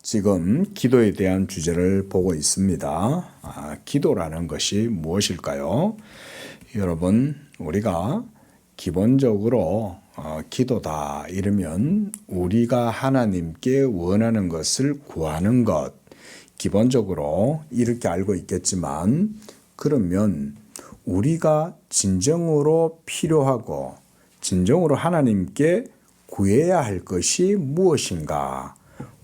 지금 기도에 대한 주제를 보고 있습니다. 기도라는 것이 무엇일까요? 여러분, 우리가 기본적으로 기도다 이러면 우리가 하나님께 원하는 것을 구하는 것, 기본적으로 이렇게 알고 있겠지만, 그러면 우리가 진정으로 필요하고 진정으로 하나님께 구해야 할 것이 무엇인가?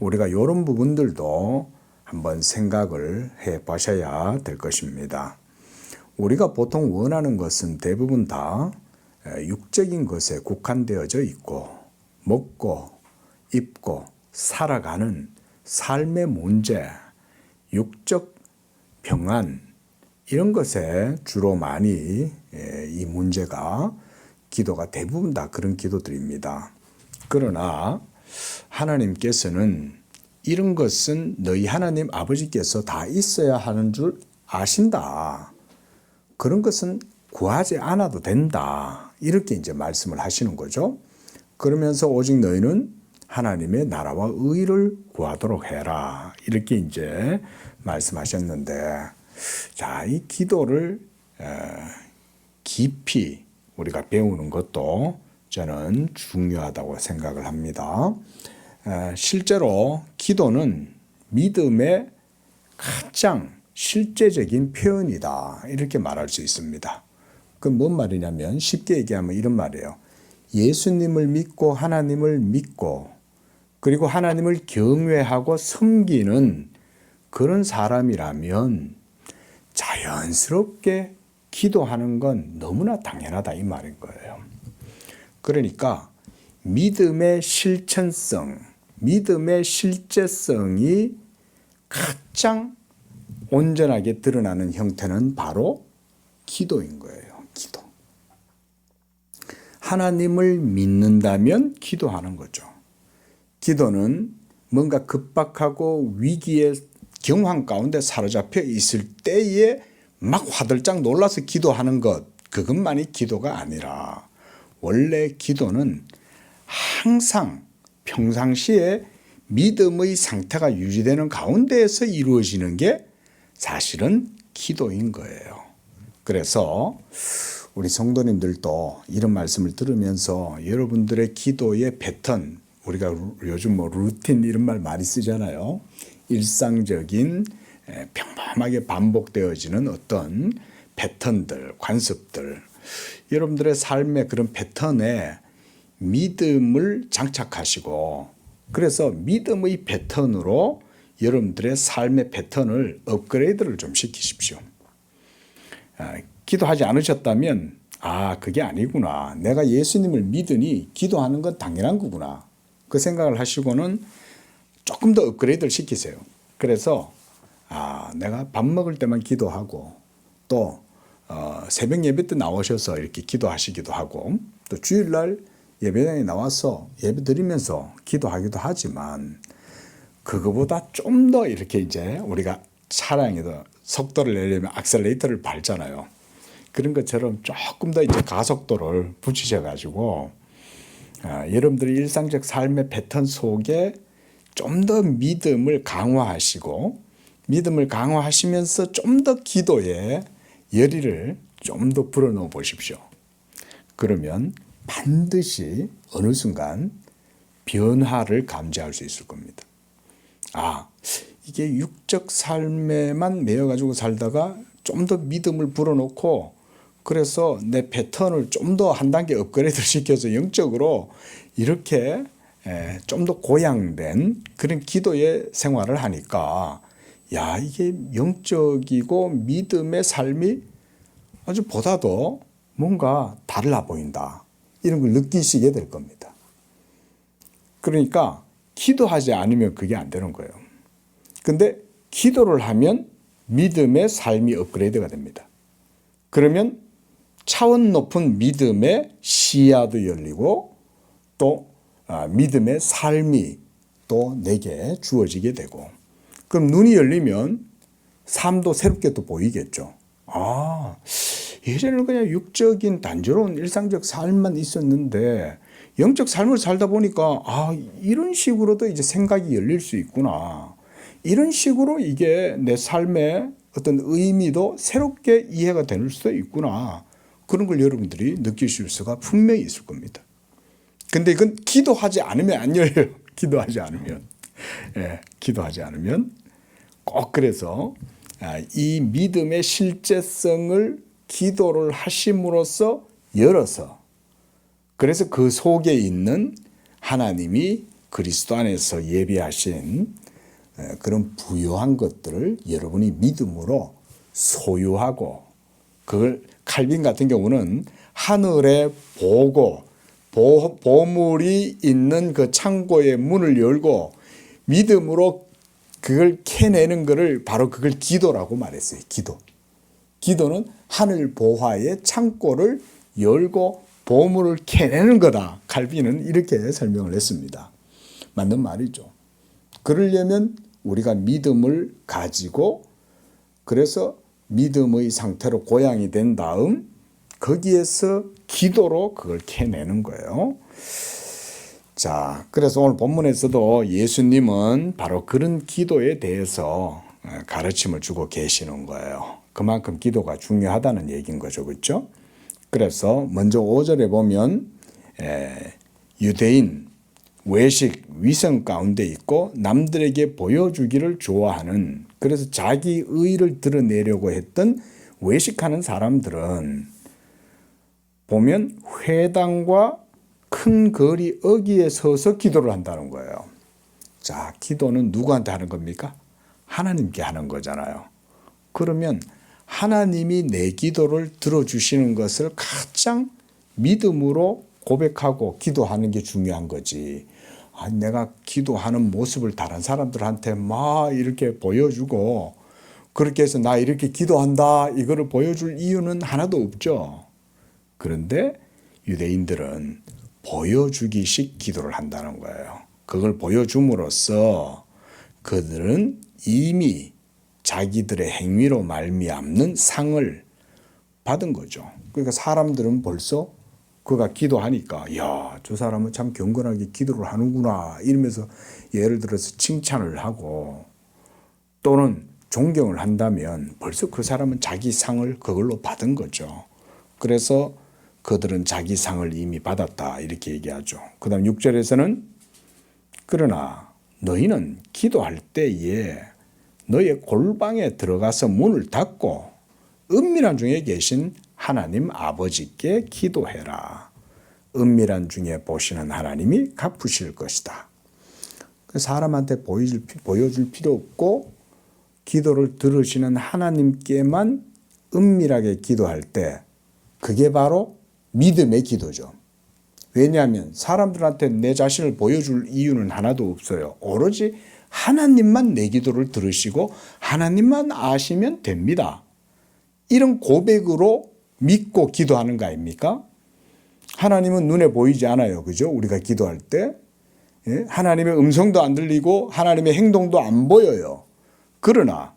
우리가 이런 부분들도 한번 생각을 해 보셔야 될 것입니다. 우리가 보통 원하는 것은 대부분 다 육적인 것에 국한되어져 있고, 먹고 입고 살아가는 삶의 문제, 육적 평안, 이런 것에 주로 많이 이 문제가 기도가 대부분 다 그런 기도들입니다. 그러나 하나님께서는 이런 것은 너희 하나님 아버지께서 다 있어야 하는 줄 아신다. 그런 것은 구하지 않아도 된다. 이렇게 이제 말씀을 하시는 거죠. 그러면서 오직 너희는 하나님의 나라와 의를 구하도록 해라. 이렇게 이제 말씀하셨는데, 자, 이 기도를 깊이 우리가 배우는 것도 저는 중요하다고 생각을 합니다. 실제로 기도는 믿음의 가장 실제적인 표현이다. 이렇게 말할 수 있습니다. 그건 뭔 말이냐면 쉽게 얘기하면 이런 말이에요. 예수님을 믿고 하나님을 믿고 그리고 하나님을 경외하고 섬기는 그런 사람이라면 자연스럽게 기도하는 건 너무나 당연하다 이 말인 거예요. 그러니까 믿음의 실천성, 믿음의 실제성이 가장 온전하게 드러나는 형태는 바로 기도인 거예요. 기도. 하나님을 믿는다면 기도하는 거죠. 기도는 뭔가 급박하고 위기의 경황 가운데 사로잡혀 있을 때에 막 화들짝 놀라서 기도하는 것, 그것만이 기도가 아니라 원래 기도는 항상 평상시에 믿음의 상태가 유지되는 가운데에서 이루어지는 게 사실은 기도인 거예요. 그래서 우리 성도님들도 이런 말씀을 들으면서 여러분들의 기도의 패턴, 우리가 요즘 루틴 이런 말 많이 쓰잖아요. 일상적인 평범하게 반복되어지는 어떤 패턴들, 관습들, 여러분들의 삶의 그런 패턴에 믿음을 장착하시고, 그래서 믿음의 패턴으로 여러분들의 삶의 패턴을 업그레이드를 좀 시키십시오. 기도하지 않으셨다면 그게 아니구나. 내가 예수님을 믿으니 기도하는 건 당연한 거구나. 그 생각을 하시고는 조금 더 업그레이드를 시키세요. 그래서 내가 밥 먹을 때만 기도하고 또 새벽 예배 때 나오셔서 이렇게 기도하시기도 하고 또 주일날 예배당에 나와서 예배 드리면서 기도하기도 하지만 그거보다 좀 더 이렇게 이제 우리가 차량에도 속도를 내려면 악셀레이터를 밟잖아요. 그런 것처럼 조금 더 이제 가속도를 붙이셔가지고 여러분들의 일상적 삶의 패턴 속에 좀 더 믿음을 강화하시고 믿음을 강화하시면서 좀 더 기도에 열의를 좀 더 불어넣어 보십시오. 그러면 반드시 어느 순간 변화를 감지할 수 있을 겁니다. 이게 육적 삶에만 매여가지고 살다가 좀 더 믿음을 불어넣고 그래서 내 패턴을 좀 더 한 단계 업그레이드 시켜서 영적으로 이렇게 좀 더 고양된 그런 기도의 생활을 하니까 이게 영적이고 믿음의 삶이 아주 보다도 뭔가 달라 보인다. 이런 걸 느끼시게 될 겁니다. 그러니까 기도하지 않으면 그게 안 되는 거예요. 근데 기도를 하면 믿음의 삶이 업그레이드가 됩니다. 그러면 차원 높은 믿음의 시야도 열리고 또 믿음의 삶이 또 내게 주어지게 되고 그럼 눈이 열리면 삶도 새롭게 또 보이겠죠. 예전에는 그냥 육적인 단조로운 일상적 삶만 있었는데 영적 삶을 살다 보니까 이런 식으로도 이제 생각이 열릴 수 있구나. 이런 식으로 이게 내 삶의 어떤 의미도 새롭게 이해가 될 수도 있구나. 그런 걸 여러분들이 느끼실 수가 분명히 있을 겁니다. 근데 이건 기도하지 않으면 안 열려요. 기도하지 않으면. 예, 기도하지 않으면. 꼭 그래서 이 믿음의 실제성을 기도를 하심으로써 열어서, 그래서 그 속에 있는 하나님이 그리스도 안에서 예비하신 그런 부요한 것들을 여러분이 믿음으로 소유하고, 그걸 칼빈 같은 경우는 하늘에 보물이 있는 그 창고의 문을 열고 믿음으로 그걸 캐내는 것을 바로 그걸 기도라고 말했어요. 기도는 하늘 보화의 창고를 열고 보물을 캐내는 거다. 칼빈은 이렇게 설명을 했습니다. 맞는 말이죠. 그러려면 우리가 믿음을 가지고, 그래서 믿음의 상태로 고양이 된 다음 거기에서 기도로 그걸 캐내는 거예요. 자, 그래서 오늘 본문에서도 예수님은 바로 그런 기도에 대해서 가르침을 주고 계시는 거예요. 그만큼 기도가 중요하다는 얘기인 거죠. 그렇죠? 그래서 먼저 5절에 보면 유대인, 외식, 위선 가운데 있고 남들에게 보여주기를 좋아하는, 그래서 자기 의를 드러내려고 했던 외식하는 사람들은 보면 회당과 큰 거리 어귀에 서서 기도를 한다는 거예요. 자, 기도는 누구한테 하는 겁니까? 하나님께 하는 거잖아요. 그러면 하나님이 내 기도를 들어주시는 것을 가장 믿음으로 고백하고 기도하는 게 중요한 거지. 내가 기도하는 모습을 다른 사람들한테 막 이렇게 보여주고 그렇게 해서 나 이렇게 기도한다 이거를 보여줄 이유는 하나도 없죠. 그런데 유대인들은 보여주기식 기도를 한다는 거예요. 그걸 보여줌으로써 그들은 이미 자기들의 행위로 말미암는 상을 받은 거죠. 그러니까 사람들은 벌써 그가 기도하니까 야, 저 사람은 참 경건하게 기도를 하는구나 이러면서 예를 들어서 칭찬을 하고 또는 존경을 한다면 벌써 그 사람은 자기 상을 그걸로 받은 거죠. 그래서 그들은 자기 상을 이미 받았다 이렇게 얘기하죠. 그 다음 6절에서는 그러나 너희는 기도할 때에 너의 골방에 들어가서 문을 닫고 은밀한 중에 계신 하나님 아버지께 기도해라. 은밀한 중에 보시는 하나님이 갚으실 것이다. 사람한테 보여줄 필요 없고 기도를 들으시는 하나님께만 은밀하게 기도할 때 그게 바로 믿음의 기도죠. 왜냐하면 사람들한테 내 자신을 보여줄 이유는 하나도 없어요. 오로지 하나님만 내 기도를 들으시고 하나님만 아시면 됩니다. 이런 고백으로 믿고 기도하는 거 아닙니까? 하나님은 눈에 보이지 않아요. 그죠? 우리가 기도할 때. 하나님의 음성도 안 들리고 하나님의 행동도 안 보여요. 그러나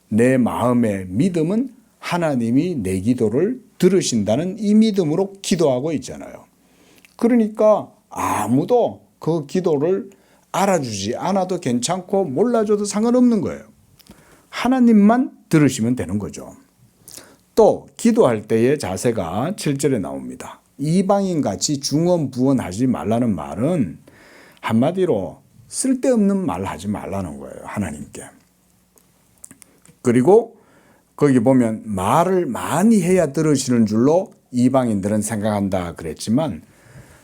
내 마음의 믿음은 하나님이 내 기도를 들으신다는 이 믿음으로 기도하고 있잖아요. 그러니까 아무도 그 기도를 알아주지 않아도 괜찮고 몰라줘도 상관없는 거예요. 하나님만 들으시면 되는 거죠. 또 기도할 때의 자세가 7절에 나옵니다. 이방인같이 중언부언하지 말라는 말은 한마디로 쓸데없는 말 하지 말라는 거예요. 하나님께. 그리고 거기 보면 말을 많이 해야 들으시는 줄로 이방인들은 생각한다 그랬지만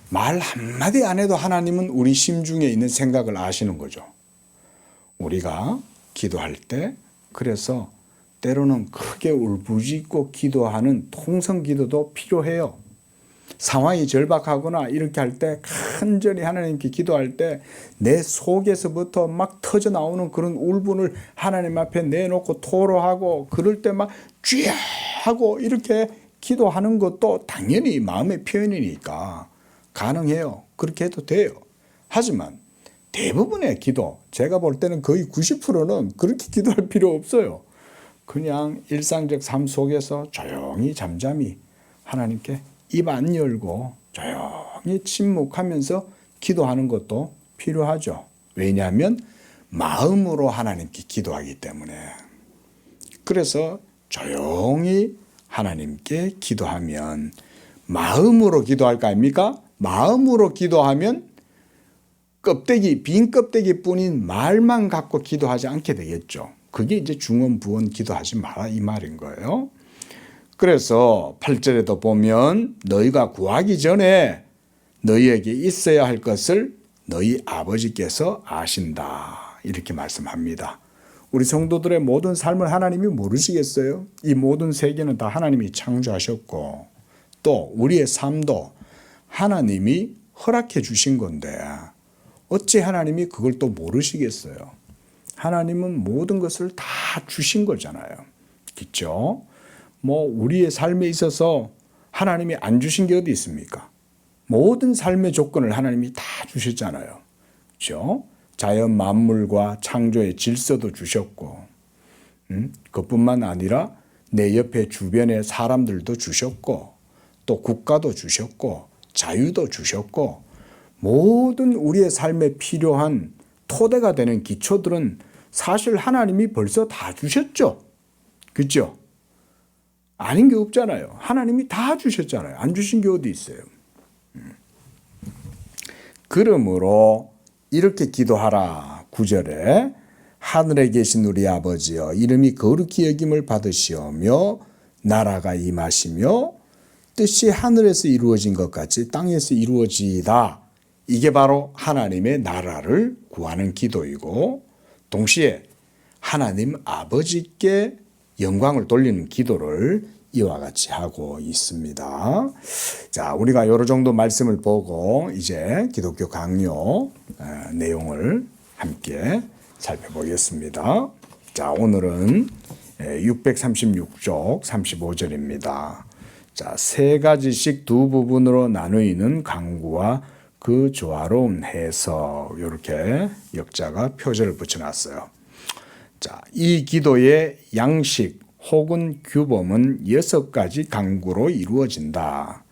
말 한마디 안 해도 하나님은 우리 심중에 있는 생각을 아시는 거죠. 우리가 기도할 때 그래서 때로는 크게 울부짖고 기도하는 통성 기도도 필요해요. 상황이 절박하거나 이렇게 할 때 간절히 하나님께 기도할 때 내 속에서부터 막 터져 나오는 그런 울분을 하나님 앞에 내놓고 토로하고 그럴 때 막 쥐야 하고 이렇게 기도하는 것도 당연히 마음의 표현이니까 가능해요. 그렇게 해도 돼요. 하지만 대부분의 기도, 제가 볼 때는 거의 90%는 그렇게 기도할 필요 없어요. 그냥 일상적 삶 속에서 조용히 잠잠히 하나님께 입 안 열고 조용히 조용히 침묵하면서 기도하는 것도 필요하죠. 왜냐하면 마음으로 하나님께 기도하기 때문에. 그래서 조용히 하나님께 기도하면 마음으로 기도할 거 아닙니까? 마음으로 기도하면 빈 껍데기 뿐인 말만 갖고 기도하지 않게 되겠죠. 그게 이제 중언부언 기도하지 마라 이 말인 거예요. 그래서 8절에도 보면 너희가 구하기 전에 너희에게 있어야 할 것을 너희 아버지께서 아신다. 이렇게 말씀합니다. 우리 성도들의 모든 삶을 하나님이 모르시겠어요? 이 모든 세계는 다 하나님이 창조하셨고 또 우리의 삶도 하나님이 허락해 주신 건데 어찌 하나님이 그걸 또 모르시겠어요? 하나님은 모든 것을 다 주신 거잖아요. 그렇죠? 우리의 삶에 있어서 하나님이 안 주신 게 어디 있습니까? 모든 삶의 조건을 하나님이 다 주셨잖아요. 그렇죠? 자연 만물과 창조의 질서도 주셨고 그뿐만 아니라 내 옆에 주변의 사람들도 주셨고 또 국가도 주셨고 자유도 주셨고 모든 우리의 삶에 필요한 토대가 되는 기초들은 사실 하나님이 벌써 다 주셨죠. 그렇죠? 아닌 게 없잖아요. 하나님이 다 주셨잖아요. 안 주신 게 어디 있어요. 그러므로 이렇게 기도하라. 9절에 하늘에 계신 우리 아버지여 이름이 거룩히 여김을 받으시오며 나라가 임하시며 뜻이 하늘에서 이루어진 것 같이 땅에서 이루어지이다. 이게 바로 하나님의 나라를 구하는 기도이고 동시에 하나님 아버지께 영광을 돌리는 기도를 이와 같이 하고 있습니다. 자, 우리가 여러 정도 말씀을 보고 이제 기독교 강요 내용을 함께 살펴보겠습니다. 자, 오늘은 636쪽 35절입니다. 자, 세 가지씩 두 부분으로 나누이는 강구와 그 조화로운 해석 이렇게 역자가 표절을 붙여놨어요. 자, 이 기도의 양식 혹은 규범은 6가지 강구로 이루어진다.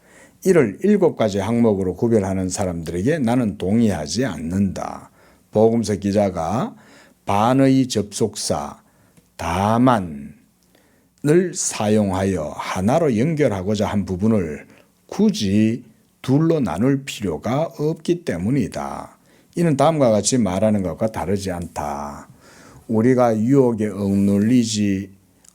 이를 7가지 항목으로 구별하는 사람들에게 나는 동의하지 않는다. 복음서 기자가 반의 접속사 다만을 사용하여 하나로 연결하고자 한 부분을 굳이 둘로 나눌 필요가 없기 때문이다. 이는 다음과 같이 말하는 것과 다르지 않다. 우리가 유혹에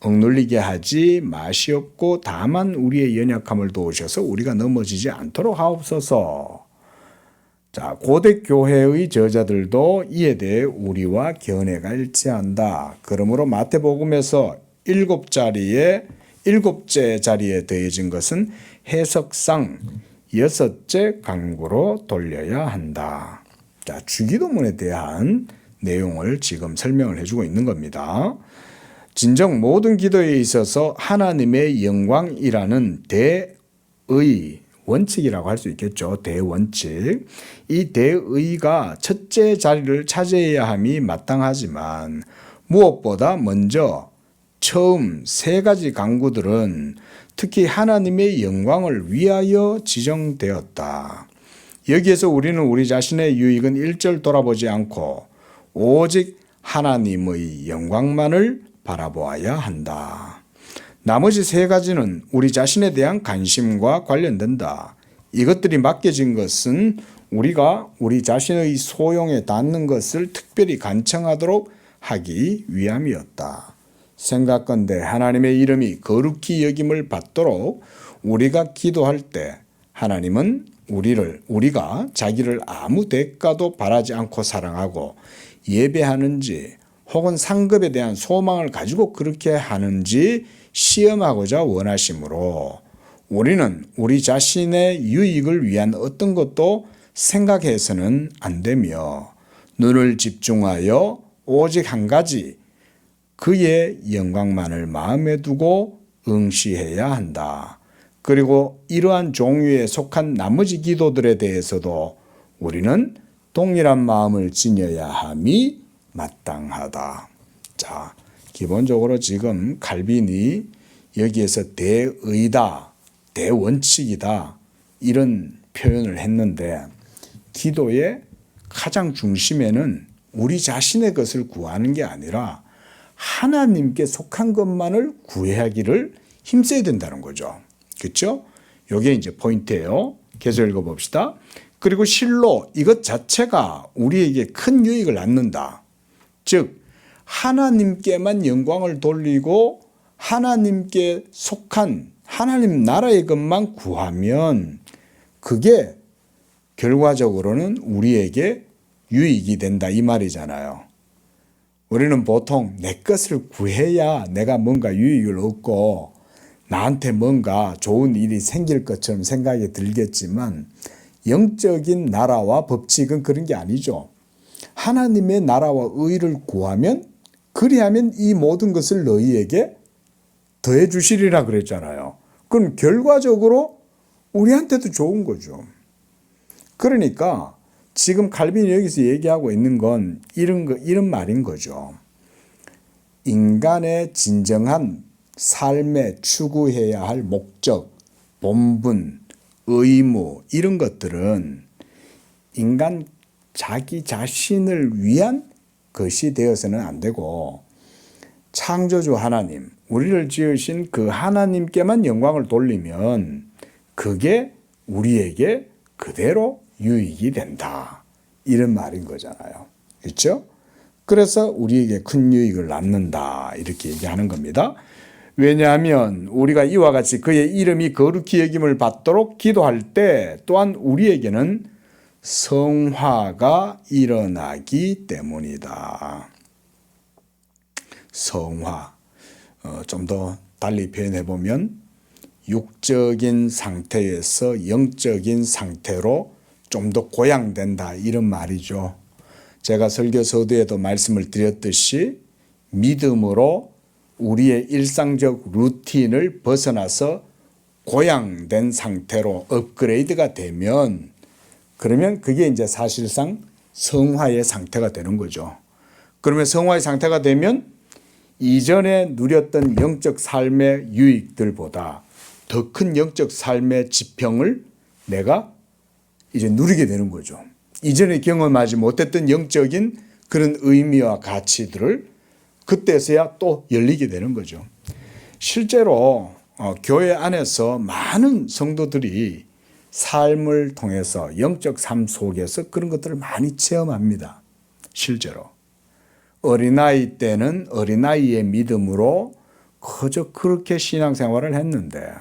억눌리게 하지 마시옵고 다만 우리의 연약함을 도우셔서 우리가 넘어지지 않도록 하옵소서. 자, 고대 교회의 저자들도 이에 대해 우리와 견해가 일치한다. 그러므로 마태복음에서 7째 자리에 더해진 것은 해석상 6째 강구로 돌려야 한다. 자, 주기도문에 대한 내용을 지금 설명을 해주고 있는 겁니다. 진정 모든 기도에 있어서 하나님의 영광이라는 대의 원칙이라고 할 수 있겠죠. 대원칙. 이 대의가 첫째 자리를 차지해야 함이 마땅하지만 무엇보다 먼저 처음 3가지 강구들은 특히 하나님의 영광을 위하여 지정되었다. 여기에서 우리는 우리 자신의 유익은 일절 돌아보지 않고 오직 하나님의 영광만을 바라보아야 한다. 나머지 3가지는 우리 자신에 대한 관심과 관련된다. 이것들이 맡겨진 것은 우리가 우리 자신의 소용에 닿는 것을 특별히 간청하도록 하기 위함이었다. 생각건대 하나님의 이름이 거룩히 여김을 받도록 우리가 기도할 때 하나님은 우리가 자기를 아무 대가도 바라지 않고 사랑하고 예배하는지 혹은 상급에 대한 소망을 가지고 그렇게 하는지 시험하고자 원하시므로 우리는 우리 자신의 유익을 위한 어떤 것도 생각해서는 안 되며 눈을 집중하여 오직 한 가지 그의 영광만을 마음에 두고 응시해야 한다. 그리고 이러한 종류에 속한 나머지 기도들에 대해서도 우리는 동일한 마음을 지녀야 함이 마땅하다. 자, 기본적으로 지금 칼빈이 여기에서 대의다, 대원칙이다 이런 표현을 했는데 기도의 가장 중심에는 우리 자신의 것을 구하는 게 아니라 하나님께 속한 것만을 구하기를 힘써야 된다는 거죠. 그렇죠? 이게 이제 포인트예요. 계속 읽어봅시다. 그리고 실로 이것 자체가 우리에게 큰 유익을 낳는다. 즉 하나님께만 영광을 돌리고 하나님께 속한 하나님 나라의 것만 구하면 그게 결과적으로는 우리에게 유익이 된다 이 말이잖아요. 우리는 보통 내 것을 구해야 내가 뭔가 유익을 얻고 나한테 뭔가 좋은 일이 생길 것처럼 생각이 들겠지만 영적인 나라와 법칙은 그런 게 아니죠. 하나님의 나라와 의를 구하면 그리하면 이 모든 것을 너희에게 더해 주시리라 그랬잖아요. 그럼 결과적으로 우리한테도 좋은 거죠. 그러니까 지금 칼빈이 여기서 얘기하고 있는 건 이런 말인 거죠. 인간의 진정한 삶에 추구해야 할 목적, 본분, 의무 이런 것들은 인간 자기 자신을 위한 것이 되어서는 안 되고 창조주 하나님, 우리를 지으신 그 하나님께만 영광을 돌리면 그게 우리에게 그대로 유익이 된다. 이런 말인 거잖아요. 그렇죠? 그래서 우리에게 큰 유익을 낳는다. 이렇게 얘기하는 겁니다. 왜냐하면 우리가 이와 같이 그의 이름이 거룩히 여김을 받도록 기도할 때 또한 우리에게는 성화가 일어나기 때문이다. 성화. 좀 더 달리 표현해 보면 육적인 상태에서 영적인 상태로 좀 더 고양된다 이런 말이죠. 제가 설교 서두에도 말씀을 드렸듯이 믿음으로 우리의 일상적 루틴을 벗어나서 고양된 상태로 업그레이드가 되면 그러면 그게 이제 사실상 성화의 상태가 되는 거죠. 그러면 성화의 상태가 되면 이전에 누렸던 영적 삶의 유익들보다 더 큰 영적 삶의 지평을 내가 이제 누리게 되는 거죠. 이전에 경험하지 못했던 영적인 그런 의미와 가치들을 그때서야 또 열리게 되는 거죠. 실제로 교회 안에서 많은 성도들이 삶을 통해서 영적 삶 속에서 그런 것들을 많이 체험합니다. 실제로. 어린아이 때는 어린아이의 믿음으로 그저 그렇게 신앙생활을 했는데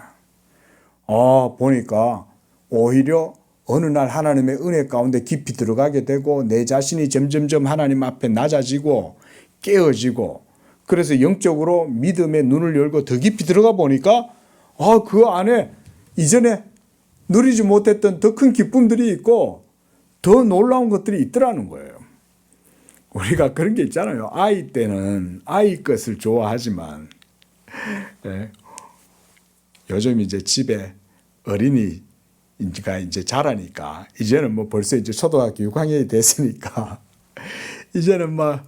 보니까 오히려 어느 날 하나님의 은혜 가운데 깊이 들어가게 되고 내 자신이 점점점 하나님 앞에 낮아지고 깨어지고 그래서 영적으로 믿음의 눈을 열고 더 깊이 들어가 보니까 그 안에 이전에 누리지 못했던 더 큰 기쁨들이 있고 더 놀라운 것들이 있더라는 거예요. 우리가 그런 게 있잖아요. 아이 때는 아이 것을 좋아하지만 요즘 이제 집에 어린이가 이제 자라니까 이제는 뭐 벌써 이제 초등학교 6학년이 됐으니까 이제는 막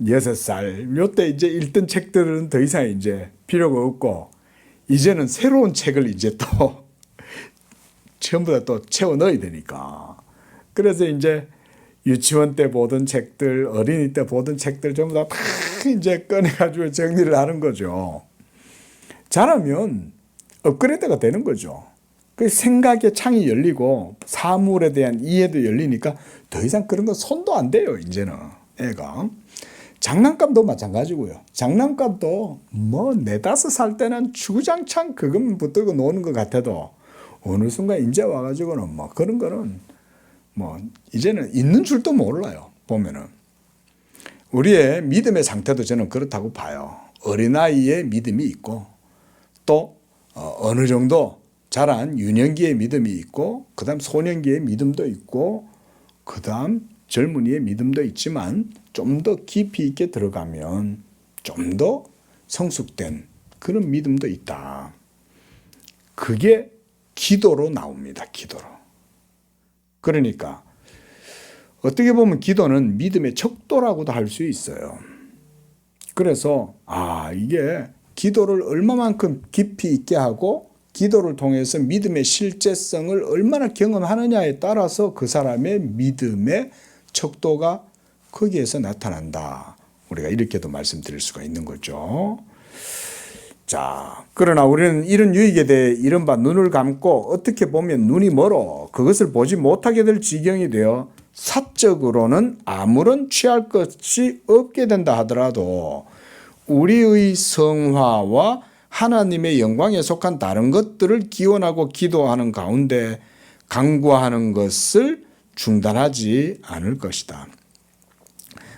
6살 요때 이제 읽던 책들은 더 이상 이제 필요가 없고 이제는 새로운 책을 이제 또 전부 다 또 채워 넣어야 되니까 그래서 이제 유치원 때 보던 책들 어린이 때 보던 책들 전부 다 이제 꺼내가지고 정리를 하는 거죠. 잘하면 업그레이드가 되는 거죠. 그 생각의 창이 열리고 사물에 대한 이해도 열리니까 더 이상 그런 거 손도 안 대요. 이제는 애가. 장난감도 마찬가지고요. 장난감도 뭐 4-5살 때는 주구장창 그것만 붙들고 노는 것 같아도 어느 순간 이제 와가지고는 뭐 그런 거는 뭐 이제는 있는 줄도 몰라요. 보면은 우리의 믿음의 상태도 저는 그렇다고 봐요. 어린아이의 믿음이 있고 또 어느 정도 자란 유년기의 믿음이 있고 그다음 소년기의 믿음도 있고 그다음 젊은이의 믿음도 있지만 좀 더 깊이 있게 들어가면 좀 더 성숙된 그런 믿음도 있다. 그게 기도로 나옵니다. 기도로. 그러니까 어떻게 보면 기도는 믿음의 척도라고도 할 수 있어요. 그래서 이게 기도를 얼마만큼 깊이 있게 하고 기도를 통해서 믿음의 실제성을 얼마나 경험하느냐에 따라서 그 사람의 믿음의 척도가 거기에서 나타난다. 우리가 이렇게도 말씀드릴 수가 있는 거죠. 자, 그러나 우리는 이런 유익에 대해 이른바 눈을 감고 어떻게 보면 눈이 멀어 그것을 보지 못하게 될 지경이 되어 사적으로는 아무런 취할 것이 없게 된다 하더라도 우리의 성화와 하나님의 영광에 속한 다른 것들을 기원하고 기도하는 가운데 강구하는 것을 중단하지 않을 것이다.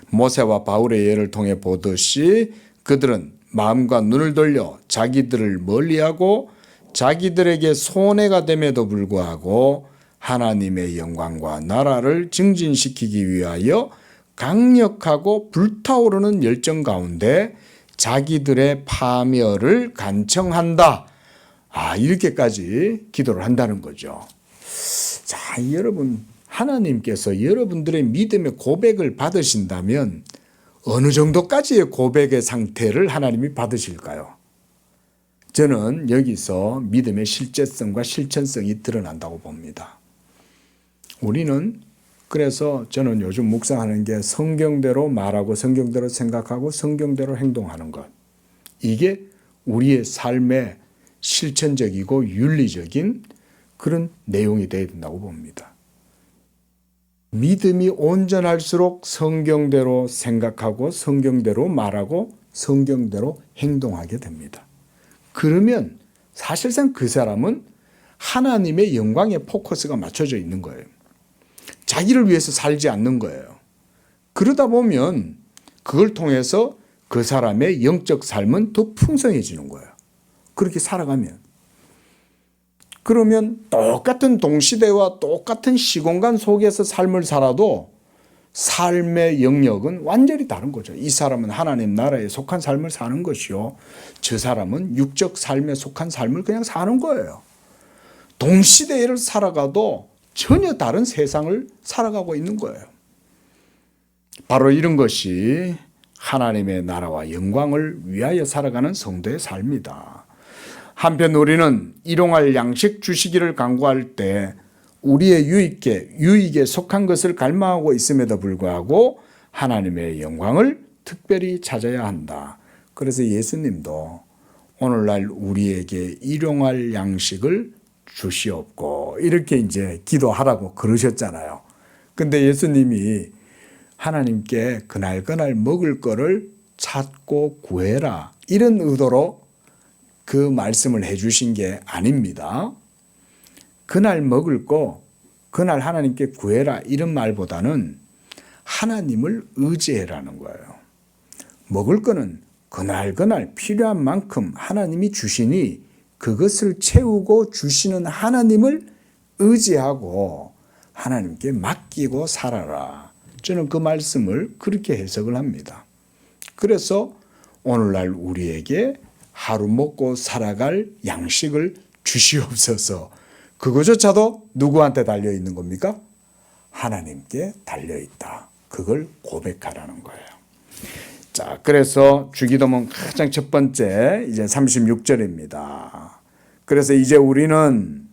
모세와 바울의 예를 통해 보듯이 그들은 마음과 눈을 돌려 자기들을 멀리하고 자기들에게 손해가 됨에도 불구하고 하나님의 영광과 나라를 증진시키기 위하여 강력하고 불타오르는 열정 가운데 자기들의 파멸을 간청한다. 이렇게까지 기도를 한다는 거죠. 자, 여러분, 하나님께서 여러분들의 믿음의 고백을 받으신다면 어느 정도까지의 고백의 상태를 하나님이 받으실까요? 저는 여기서 믿음의 실제성과 실천성이 드러난다고 봅니다. 우리는 그래서 저는 요즘 묵상하는 게 성경대로 말하고 성경대로 생각하고 성경대로 행동하는 것. 이게 우리의 삶의 실천적이고 윤리적인 그런 내용이 되어야 된다고 봅니다. 믿음이 온전할수록 성경대로 생각하고 성경대로 말하고 성경대로 행동하게 됩니다. 그러면 사실상 그 사람은 하나님의 영광에 포커스가 맞춰져 있는 거예요. 자기를 위해서 살지 않는 거예요. 그러다 보면 그걸 통해서 그 사람의 영적 삶은 더 풍성해지는 거예요. 그렇게 살아가면. 그러면 똑같은 동시대와 똑같은 시공간 속에서 삶을 살아도 삶의 영역은 완전히 다른 거죠. 이 사람은 하나님 나라에 속한 삶을 사는 것이요. 저 사람은 육적 삶에 속한 삶을 그냥 사는 거예요. 동시대를 살아가도 전혀 다른 세상을 살아가고 있는 거예요. 바로 이런 것이 하나님의 나라와 영광을 위하여 살아가는 성도의 삶이다. 한편 우리는 일용할 양식 주시기를 간구할 때 우리의 유익에 속한 것을 갈망하고 있음에도 불구하고 하나님의 영광을 특별히 찾아야 한다. 그래서 예수님도 오늘날 우리에게 일용할 양식을 주시옵고 이렇게 이제 기도하라고 그러셨잖아요. 근데 예수님이 하나님께 그날 먹을 거를 찾고 구해라 이런 의도로 그 말씀을 해주신 게 아닙니다. 그날 먹을 거 그날 하나님께 구해라 이런 말보다는 하나님을 의지해라는 거예요. 먹을 거는 그날 필요한 만큼 하나님이 주시니 그것을 채우고 주시는 하나님을 의지하고 하나님께 맡기고 살아라. 저는 그 말씀을 그렇게 해석을 합니다. 그래서 오늘날 우리에게 하루 먹고 살아갈 양식을 주시옵소서. 그거조차도 누구한테 달려있는 겁니까? 하나님께 달려있다. 그걸 고백하라는 거예요. 자, 그래서 주기도문 가장 첫 번째 이제 36절입니다. 그래서 이제 우리는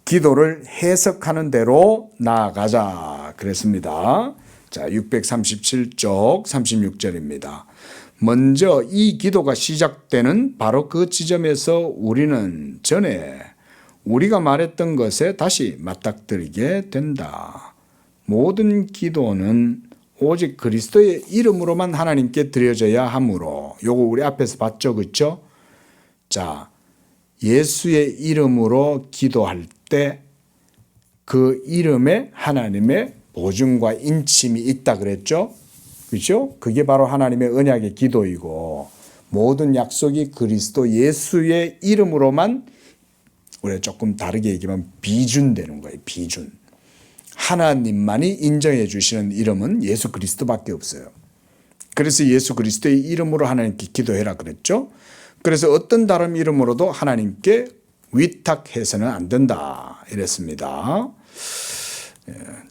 기도를 해석하는 대로 나아가자 그랬습니다. 자, 637쪽 36절입니다. 먼저 이 기도가 시작되는 바로 그 지점에서 우리는 전에 우리가 말했던 것에 다시 맞닥뜨리게 된다. 모든 기도는 오직 그리스도의 이름으로만 하나님께 드려져야 하므로 요거 우리 앞에서 봤죠, 그렇죠? 자, 예수의 이름으로 기도할 때 그 이름에 하나님의 보증과 인침이 있다 그랬죠? 그렇죠? 그게 바로 하나님의 언약의 기도이고 모든 약속이 그리스도 예수의 이름으로만 우리가 조금 다르게 얘기하면 비준되는 거예요. 비준. 하나님만이 인정해 주시는 이름은 예수 그리스도밖에 없어요. 그래서 예수 그리스도의 이름으로 하나님께 기도해라 그랬죠. 그래서 어떤 다른 이름으로도 하나님께 위탁해서는 안 된다 이랬습니다.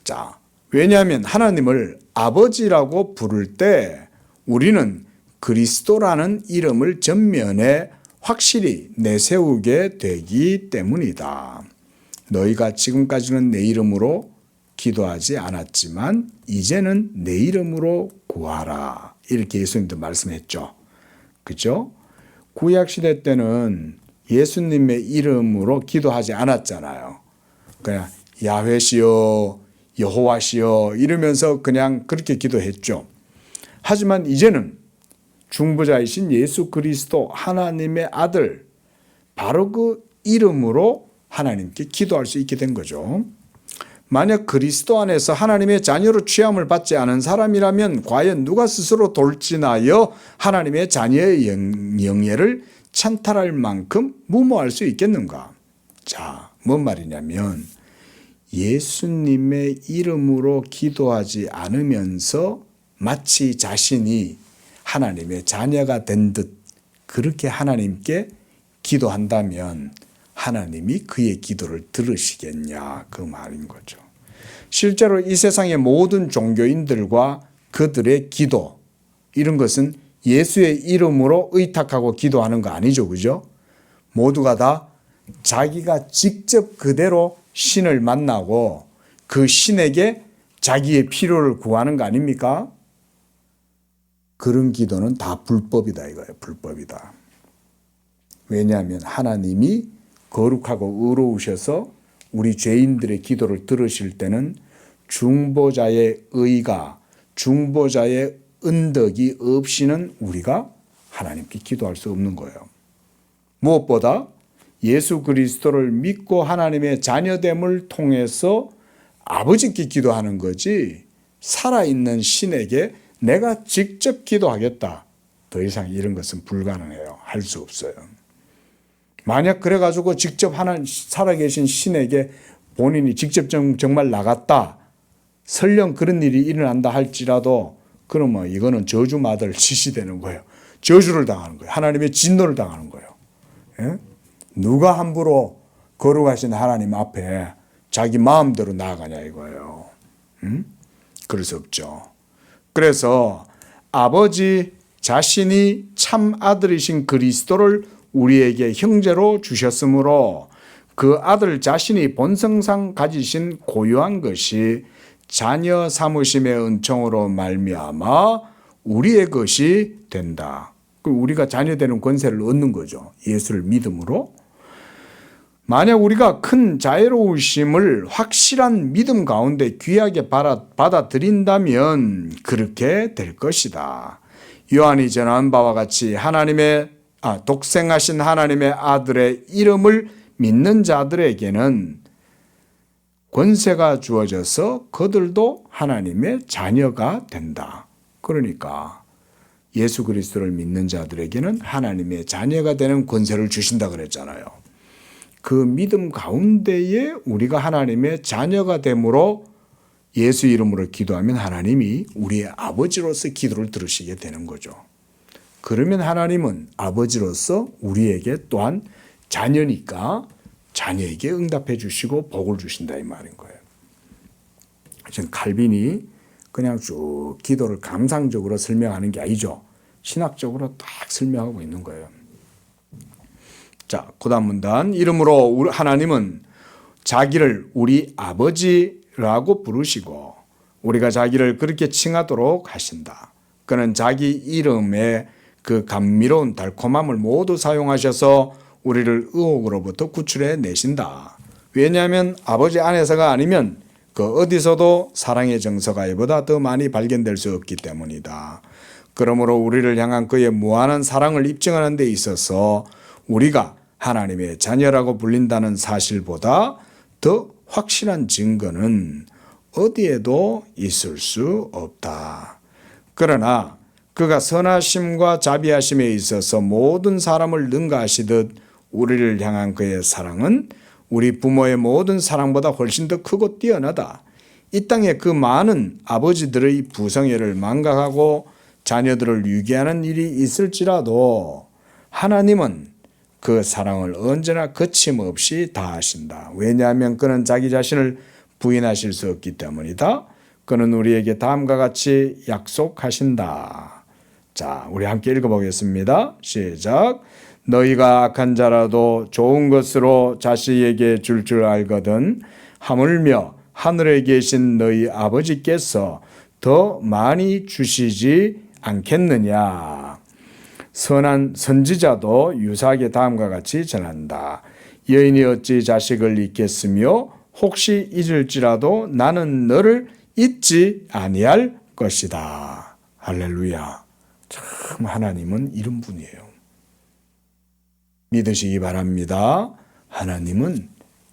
자, 왜냐하면 하나님을 아버지라고 부를 때 우리는 그리스도라는 이름을 전면에 확실히 내세우게 되기 때문이다. 너희가 지금까지는 내 이름으로 기도하지 않았지만 이제는 내 이름으로 구하라. 이렇게 예수님도 말씀했죠. 그죠? 구약시대 때는 예수님의 이름으로 기도하지 않았잖아요. 그냥 야훼시여, 여호와시여 이러면서 그냥 그렇게 기도했죠. 하지만 이제는 중보자이신 예수 그리스도 하나님의 아들 바로 그 이름으로 하나님께 기도할 수 있게 된 거죠. 만약 그리스도 안에서 하나님의 자녀로 취함을 받지 않은 사람이라면 과연 누가 스스로 돌진하여 하나님의 자녀의 영예를 찬탈할 만큼 무모할 수 있겠는가? 자, 뭔 말이냐면 예수님의 이름으로 기도하지 않으면서 마치 자신이 하나님의 자녀가 된 듯 그렇게 하나님께 기도한다면 하나님이 그의 기도를 들으시겠냐 그 말인 거죠. 실제로 이 세상의 모든 종교인들과 그들의 기도 이런 것은 예수의 이름으로 의탁하고 기도하는 거 아니죠. 그죠? 모두가 다 자기가 직접 그대로 신을 만나고 그 신에게 자기의 필요를 구하는 거 아닙니까? 그런 기도는 다 불법이다 이거예요. 불법이다. 왜냐하면 하나님이 거룩하고 의로우셔서 우리 죄인들의 기도를 들으실 때는 중보자의 의가, 중보자의 은덕이 없이는 우리가 하나님께 기도할 수 없는 거예요. 무엇보다 예수 그리스도를 믿고 하나님의 자녀됨을 통해서 아버지께 기도하는 거지 살아있는 신에게 내가 직접 기도하겠다. 더 이상 이런 것은 불가능해요. 할 수 없어요. 만약 그래가지고 직접 살아계신 신에게 본인이 직접 정말 나갔다. 설령 그런 일이 일어난다 할지라도 그러면 이거는 저주마들 지시되는 거예요. 저주를 당하는 거예요. 하나님의 진노를 당하는 거예요. 예? 누가 함부로 거룩하신 하나님 앞에 자기 마음대로 나아가냐 이거예요. 그럴 수 없죠. 그래서 아버지 자신이 참 아들이신 그리스도를 우리에게 형제로 주셨으므로 그 아들 자신이 본성상 가지신 고유한 것이 자녀 삼으심의 은총으로 말미암아 우리의 것이 된다. 우리가 자녀 되는 권세를 얻는 거죠. 예수를 믿음으로. 만약 우리가 큰 자애로우심을 확실한 믿음 가운데 귀하게 받아들인다면 그렇게 될 것이다. 요한이 전한 바와 같이 독생하신 하나님의 아들의 이름을 믿는 자들에게는 권세가 주어져서 그들도 하나님의 자녀가 된다. 그러니까 예수 그리스도를 믿는 자들에게는 하나님의 자녀가 되는 권세를 주신다 그랬잖아요. 그 믿음 가운데에 우리가 하나님의 자녀가 되므로 예수 이름으로 기도하면 하나님이 우리의 아버지로서 기도를 들으시게 되는 거죠. 그러면 하나님은 아버지로서 우리에게 또한 자녀니까 자녀에게 응답해 주시고 복을 주신다 이 말인 거예요. 지금 칼빈이 그냥 쭉 기도를 감상적으로 설명하는 게 아니죠. 신학적으로 딱 설명하고 있는 거예요. 자, 그다음 문단. 이름으로 하나님은 자기를 우리 아버지라고 부르시고 우리가 자기를 그렇게 칭하도록 하신다. 그는 자기 이름의 그 감미로운 달콤함을 모두 사용하셔서 우리를 의혹으로부터 구출해 내신다. 왜냐하면 아버지 안에서가 아니면 그 어디서도 사랑의 정서가 이보다 더 많이 발견될 수 없기 때문이다. 그러므로 우리를 향한 그의 무한한 사랑을 입증하는 데 있어서 우리가 하나님의 자녀라고 불린다는 사실보다 더 확실한 증거는 어디에도 있을 수 없다. 그러나 그가 선하심과 자비하심에 있어서 모든 사람을 능가하시듯 우리를 향한 그의 사랑은 우리 부모의 모든 사랑보다 훨씬 더 크고 뛰어나다. 이 땅에 그 많은 아버지들의 부성애를 망각하고 자녀들을 유기하는 일이 있을지라도 하나님은 그 사랑을 언제나 거침없이 다하신다. 왜냐하면 그는 자기 자신을 부인하실 수 없기 때문이다. 그는 우리에게 다음과 같이 약속하신다. 자, 우리 함께 읽어보겠습니다. 시작. 너희가 악한 자라도 좋은 것으로 자식에게 줄 줄 알거든 하물며 하늘에 계신 너희 아버지께서 더 많이 주시지 않겠느냐. 선한 선지자도 유사하게 다음과 같이 전한다. 여인이 어찌 자식을 잊겠으며 혹시 잊을지라도 나는 너를 잊지 아니할 것이다. 할렐루야. 참 하나님은 이런 분이에요. 믿으시기 바랍니다. 하나님은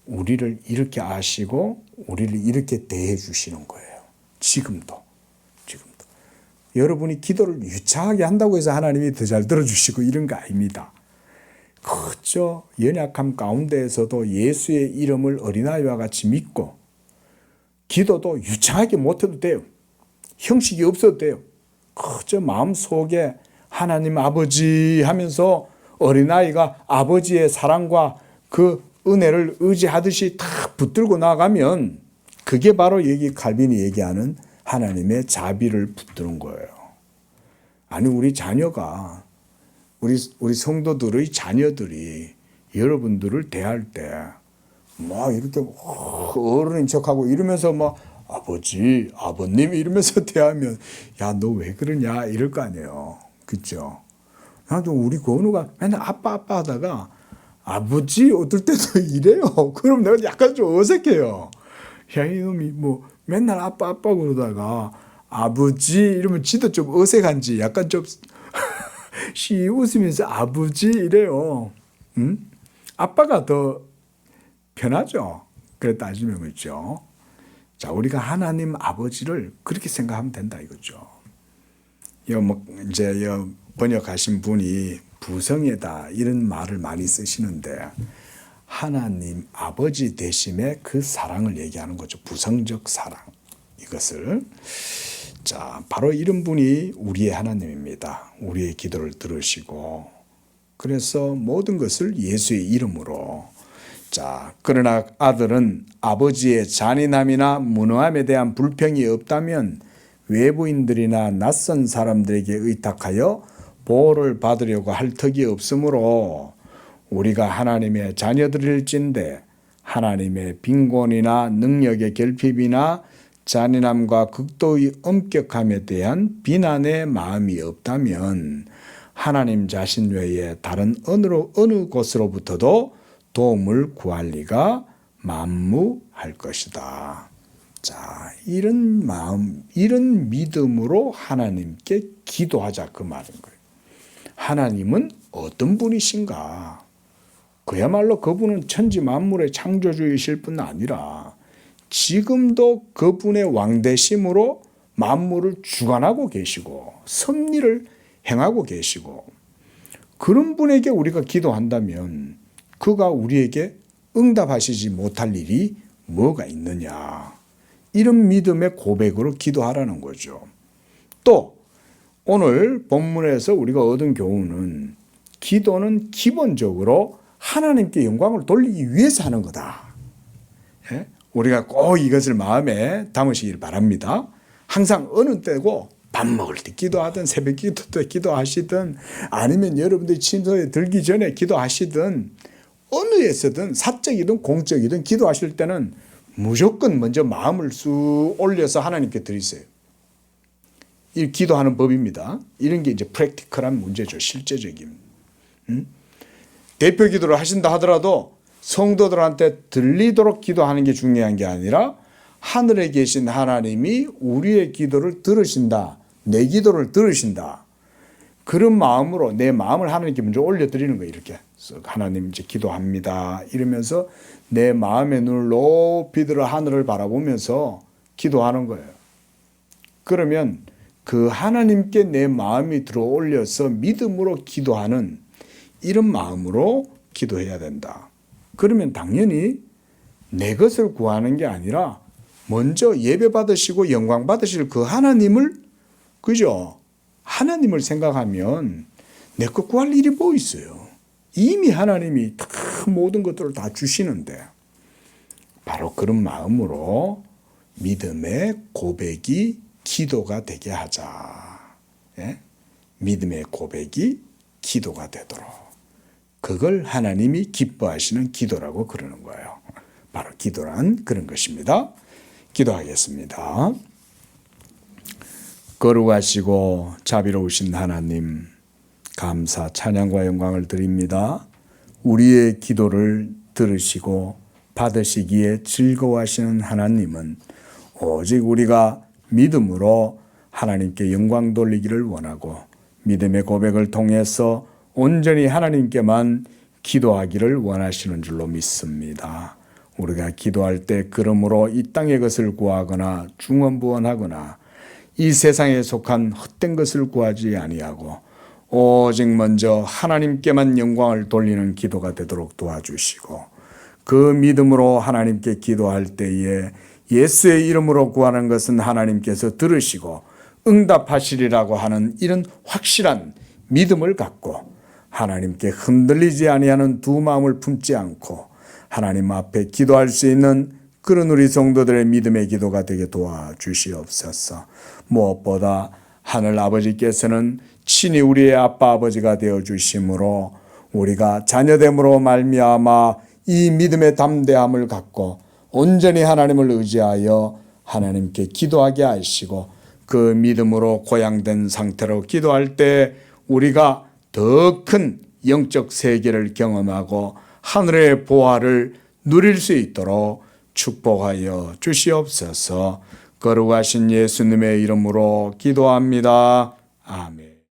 우리를 이렇게 아시고 우리를 이렇게 대해 주시는 거예요. 지금도. 여러분이 기도를 유창하게 한다고 해서 하나님이 더 잘 들어주시고 이런 거 아닙니다. 그저 연약함 가운데에서도 예수의 이름을 어린아이와 같이 믿고 기도도 유창하게 못해도 돼요. 형식이 없어도 돼요. 그저 마음속에 하나님 아버지 하면서 어린아이가 아버지의 사랑과 그 은혜를 의지하듯이 탁 붙들고 나가면 그게 바로 여기 칼빈이 얘기하는 하나님의 자비를 붙드는 거예요. 아니 우리 자녀가 우리 성도들의 자녀들이 여러분들을 대할 때 막 이렇게 어른인 척하고 이러면서 막 아버지, 아버님 이러면서 대하면 야, 너 왜 그러냐 이럴 거 아니에요. 그렇죠? 나도 우리 건우가 맨날 아빠 하다가 아버지 어떨 때도 이래요. 그럼 내가 약간 좀 어색해요. 야, 이놈이 뭐 맨날 아빠 그러다가 아버지 이러면 지도 좀 어색한지 약간 좀 시 웃으면서 아버지 이래요. 응? 아빠가 더 편하죠. 그래 따지면 그렇죠. 자, 우리가 하나님 아버지를 그렇게 생각하면 된다 이거죠. 이제 번역하신 분이 부성애다 이런 말을 많이 쓰시는데 하나님 아버지 되심의 그 사랑을 얘기하는 거죠. 부성적 사랑. 이것을 자, 바로 이런 분이 우리의 하나님입니다. 우리의 기도를 들으시고 그래서 모든 것을 예수의 이름으로 자, 그러나 아들은 아버지의 잔인함이나 무능함에 대한 불평이 없다면 외부인들이나 낯선 사람들에게 의탁하여 보호를 받으려고 할 턱이 없으므로 우리가 하나님의 자녀들일진데 하나님의 빈곤이나 능력의 결핍이나 잔인함과 극도의 엄격함에 대한 비난의 마음이 없다면 하나님 자신 외에 다른 어느 곳으로부터도 도움을 구할 리가 만무할 것이다. 자, 이런 마음, 이런 믿음으로 하나님께 기도하자 그 말인 거예요. 하나님은 어떤 분이신가? 그야말로 그분은 천지 만물의 창조주이실 뿐 아니라 지금도 그분의 왕되심으로 만물을 주관하고 계시고 섭리를 행하고 계시고 그런 분에게 우리가 기도한다면 그가 우리에게 응답하시지 못할 일이 뭐가 있느냐. 이런 믿음의 고백으로 기도하라는 거죠. 또 오늘 본문에서 우리가 얻은 교훈은 기도는 기본적으로 하나님께 영광을 돌리기 위해서 하는 거다. 예? 우리가 꼭 이것을 마음에 담으시길 바랍니다. 항상 어느 때고 밥 먹을 때 기도하든 새벽 기도 때 기도하시든 아니면 여러분들이 침소에 들기 전에 기도하시든 어느에서든 사적이든 공적이든 기도하실 때는 무조건 먼저 마음을 쑥 올려서 하나님께 드리세요. 이 기도하는 법입니다. 이런 게 이제 프랙티컬한 문제죠. 실제적인. 대표 기도를 하신다 하더라도 성도들한테 들리도록 기도하는 게 중요한 게 아니라 하늘에 계신 하나님이 우리의 기도를 들으신다. 내 기도를 들으신다. 그런 마음으로 내 마음을 하나님께 먼저 올려드리는 거예요. 이렇게 하나님 이제 기도합니다. 이러면서 내 마음의 눈을 높이 들어 하늘을 바라보면서 기도하는 거예요. 그러면 그 하나님께 내 마음이 들어 올려서 믿음으로 기도하는 이런 마음으로 기도해야 된다. 그러면 당연히 내 것을 구하는 게 아니라 먼저 예배 받으시고 영광 받으실 그 하나님을, 그죠? 하나님을 생각하면 내 것 구할 일이 뭐 있어요? 이미 하나님이 다 모든 것들을 다 주시는데 바로 그런 마음으로 믿음의 고백이 기도가 되게 하자. 예? 믿음의 고백이 기도가 되도록. 그걸 하나님이 기뻐하시는 기도라고 그러는 거예요. 바로 기도란 그런 것입니다. 기도하겠습니다. 거룩하시고 자비로우신 하나님, 감사 찬양과 영광을 드립니다. 우리의 기도를 들으시고 받으시기에 즐거워하시는 하나님은 오직 우리가 믿음으로 하나님께 영광 돌리기를 원하고 믿음의 고백을 통해서 온전히 하나님께만 기도하기를 원하시는 줄로 믿습니다. 우리가 기도할 때 그러므로 이 땅의 것을 구하거나 중언부언하거나 이 세상에 속한 헛된 것을 구하지 아니하고 오직 먼저 하나님께만 영광을 돌리는 기도가 되도록 도와주시고 그 믿음으로 하나님께 기도할 때에 예수의 이름으로 구하는 것은 하나님께서 들으시고 응답하시리라고 하는 이런 확실한 믿음을 갖고 하나님께 흔들리지 아니하는 두 마음을 품지 않고 하나님 앞에 기도할 수 있는 그런 우리 성도들의 믿음의 기도가 되게 도와주시옵소서. 무엇보다 하늘 아버지께서는 친히 우리의 아빠 아버지가 되어 주심으로 우리가 자녀됨으로 말미암아 이 믿음의 담대함을 갖고 온전히 하나님을 의지하여 하나님께 기도하게 하시고 그 믿음으로 고양된 상태로 기도할 때 우리가 더 큰 영적 세계를 경험하고 하늘의 보화를 누릴 수 있도록 축복하여 주시옵소서. 거룩하신 예수님의 이름으로 기도합니다. 아멘.